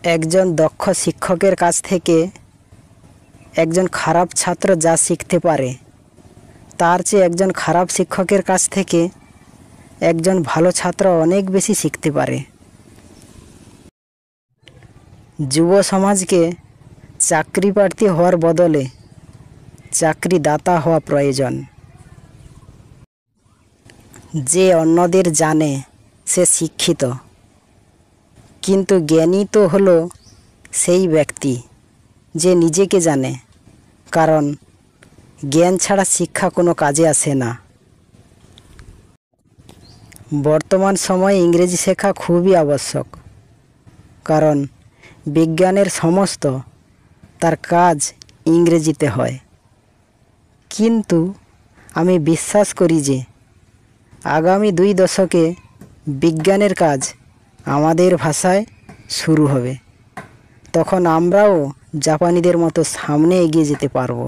একজন দক্ষ শিক্ষকের কাছ থেকে একজন খারাপ ছাত্র যা শিখতে পারে, তার চেয়ে একজন খারাপ শিক্ষকের কাছ থেকে একজন ভালো ছাত্র অনেক বেশি শিখতে পারে। যুব সমাজকে চাকরি প্রার্থী হওয়ার বদলে চাকরিদাতা হওয়া প্রয়োজন। যে অন্যদের জানে সে শিক্ষিত, কিন্তু জ্ঞানী তো হলো সেই ব্যক্তি যে নিজেকে জানে, কারণ জ্ঞান ছাড়া শিক্ষা কোনো কাজে আসে না। বর্তমান সময়ে ইংরেজি শেখা খুবই আবশ্যক, কারণ বিজ্ঞানের সমস্ত তার কাজ ইংরেজিতে হয়। কিন্তু আমি বিশ্বাস করি যে আগামী 2 দশকে বিজ্ঞানের কাজ আমাদের ভাষায় শুরু হবে। তখন আমরাও জাপানিদের মতো সামনে এগিয়ে যেতে পারব।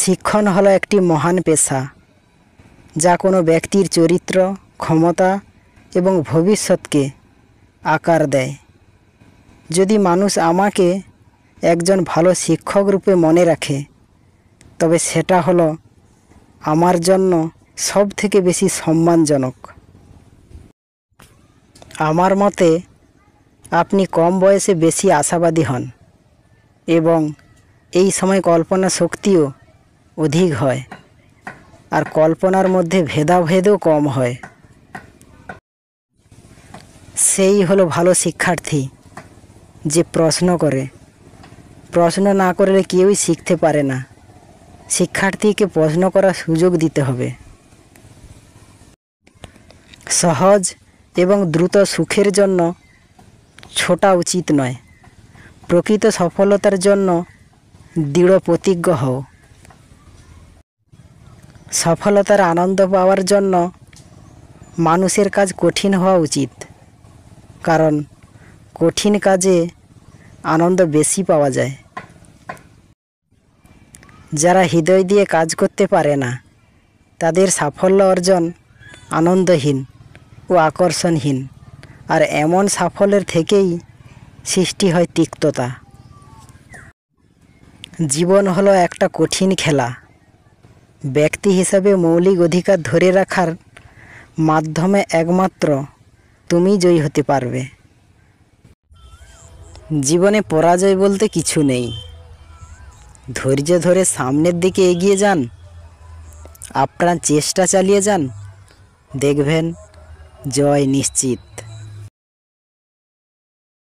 শিক্ষণ হলো একটি মহান পেশা, যা কোনো ব্যক্তির চরিত্র, ক্ষমতা এবং ভবিষ্যৎকে আকার দেয়। যদি মানুষ আমাকে একজন ভালো শিক্ষক রূপে মনে রাখে, তবে সেটা হলো আমার জন্য সবথেকে বেশি সম্মানজনক। আমার মতে আপনি কম বয়সে বেশি আশাবাদী হন এবং এই সময় কল্পনা শক্তিও অধিক হয়, আর কল্পনার মধ্যে ভেদাভেদও কম হয়। সেই হলো ভালো শিক্ষার্থী, যে প্রশ্ন করে। প্রশ্ন না করলে কেউই শিখতে পারে না। শিক্ষার্থীকে প্রশ্ন করার সুযোগ দিতে হবে। সহজ এবং দ্রুত সুখের জন্য ছোটা উচিত নয়। প্রকৃত সফলতার জন্য দৃঢ় প্রতিজ্ঞ হও। সফলতার আনন্দ পাওয়ার জন্য মানুষের কাজ কঠিন হওয়া উচিত, কারণ কঠিন কাজে আনন্দ বেশি পাওয়া যায়। যারা হৃদয় দিয়ে কাজ করতে পারে না, তাদের সাফল্য অর্জন আনন্দহীন ও আকর্ষণহীন, আর এমন সাফল্যের থেকেই সৃষ্টি হয় তিক্ততা। জীবন হলো একটা কঠিন খেলা। ব্যক্তি হিসাবে মৌলিক অধিকার ধরে রাখার মাধ্যমে একমাত্র তুমি জয়ী হতে পারবে। জীবনে পরাজয় বলতে কিছু নেই। ধৈর্য ধরে সামনের দিকে এগিয়ে যান, আপ্রাণ চেষ্টা চালিয়ে যান, দেখবেন জয় নিশ্চিত।